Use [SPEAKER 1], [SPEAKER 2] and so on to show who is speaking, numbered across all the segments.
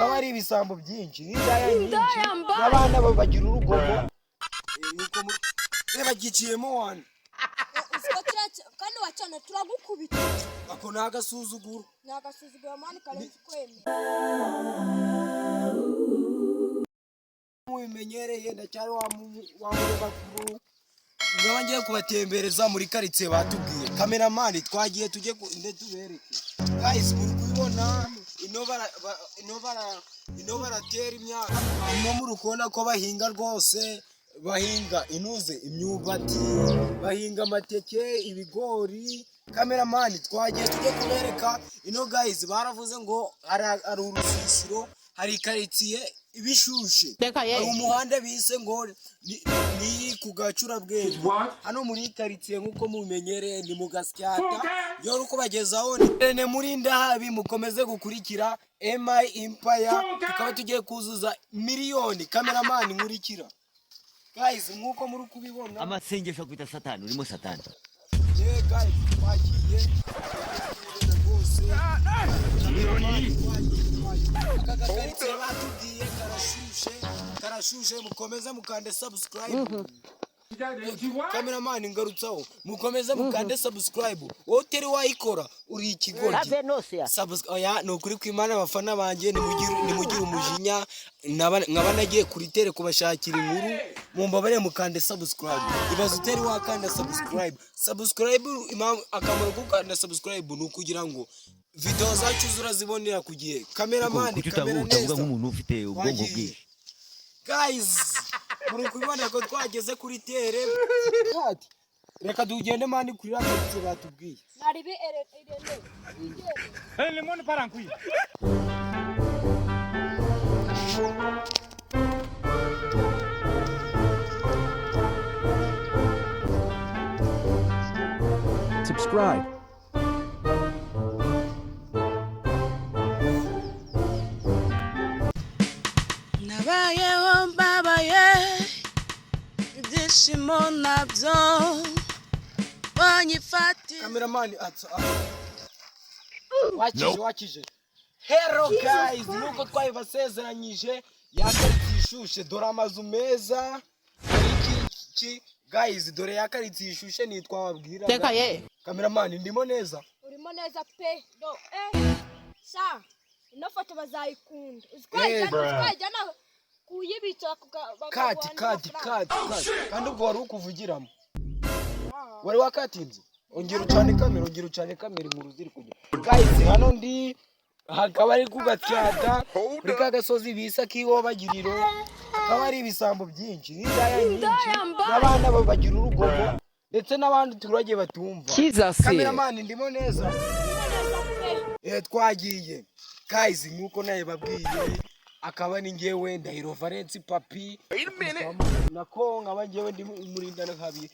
[SPEAKER 1] akaba ari ibisambo byinshi n'indaya nyinshi n'abana bagira urugomo nuko bagiciyemo wana
[SPEAKER 2] kandi wacana turagukubita
[SPEAKER 1] ako nagasuzuguro
[SPEAKER 2] mani karenzi kweme
[SPEAKER 1] mubimenyereye ndacyari wa bakuru ngaba ngiye kubatembereza muri karitsiye batubwiye kameramani twagiye tujye tubereke guys muri kubibona ino baratera imyaka no muri ukubona ko bahinga rwose bahinga inuze imyumbati bahinga amateke ibigori kameramani twagiye tujye kubereka ino guys baravuze ngo ari urusisiro hari karitsiye ibishushe hari umuhanda bise ngo ni ku Gacurabwenge hano muri karitsiye nkuko mumenyereye ni mu Gasyata yo ruko bagezaho ne muri Ndahabi mukomeze gukurikira MI Empire tukaba tugiye kuzuza miliyoni kameramani nkurikira guys nkuko muri kubibona
[SPEAKER 3] amasengesho kwita satani urimo satani
[SPEAKER 1] guys twagiye karashushe mukomeze mukande subscribe kameramani ngarutsaho mukomeze mukande subscribe wowe utari wayikora uri ikigoryi oya no kuri kwimana abafana banje nimugire umujinya nkaba nagiye kuri tere kubashakira inkuru mumbabare mukande subscribe ibazo utari wakanda subscribe akamaro gukanda subscribe nukugira ngo video zacu zurazibonera kugiye kameramani kamera neza
[SPEAKER 3] nk'umuntu ufite ubwonko bwinshi
[SPEAKER 1] guys muri kubibona ko twageze kuri tere kati reka tugende mani kuri raketse batubwiye
[SPEAKER 2] naribi irene
[SPEAKER 4] lemon parankui
[SPEAKER 5] subscribe.
[SPEAKER 6] Nabayeho mbabaye ibyishimo nabyo banyifati
[SPEAKER 1] kameramani wakije hello guys nuko twabasezeranyije yakaritishushe dore amazu meza iki guys dore yakaritishushe nitwa wabwira
[SPEAKER 6] teka ye
[SPEAKER 1] kameramani ndimo neza
[SPEAKER 2] urimo neza pe do sa ino foto bazayikunda uzikajyana kuyibitsa
[SPEAKER 1] kati kandi ubwo wari ukuvugiramo wari wakatinze ongera ucane kamera inkuru ziri kujya guys hano ndi hakaba ari ku Gasyata kuri ka gasozi bisa kiwo bagiriro akaba ari ibisambo byinshi n'indaya nyinshi n'abana bagira urugomo ndetse n'abandi turage batumva kameramani ndimo neza twagiye guys nkuko naye babwiye akaba ni ngewe Ndahiro Valence Papi nako nkaba ngewe ndi umurindana kabiri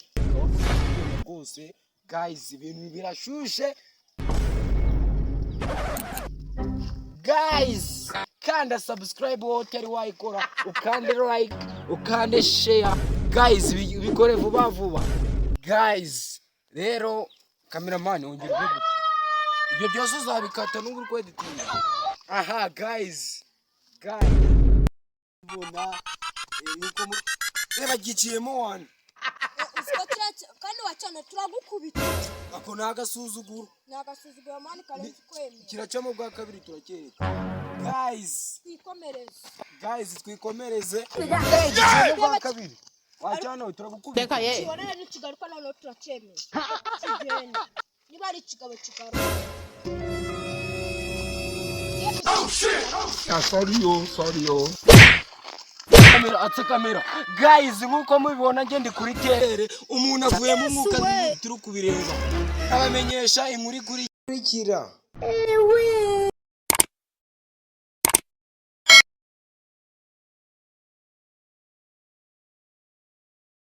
[SPEAKER 1] rwose guys ibintu birashushe guys kanda subscribe wote wayikora ukande like ukande share guys bikore vuba guys rero kameramani ongera uvuge ibyo byose uzabikata n'ubwo kweditinga aha guys bona nuko bagiciyemo wana
[SPEAKER 2] kandi wacana turagukubita
[SPEAKER 1] ako nagasuzuguro
[SPEAKER 2] mani karenzi kweme
[SPEAKER 1] kiracamo bwa kabiri turakereka guys twikomereze giciyemo bwa kabiri wacana turagukubita
[SPEAKER 6] teka ye
[SPEAKER 2] ubona ni kigaruka none turacemeye kigende niba ari kigabo kigaruka
[SPEAKER 1] oh shit sorry yo kamera guys nkuko mubibona nge ndi kuri tere umuntu avuye mu mwuka turi kubireba abamenyesha inkuru ikurikira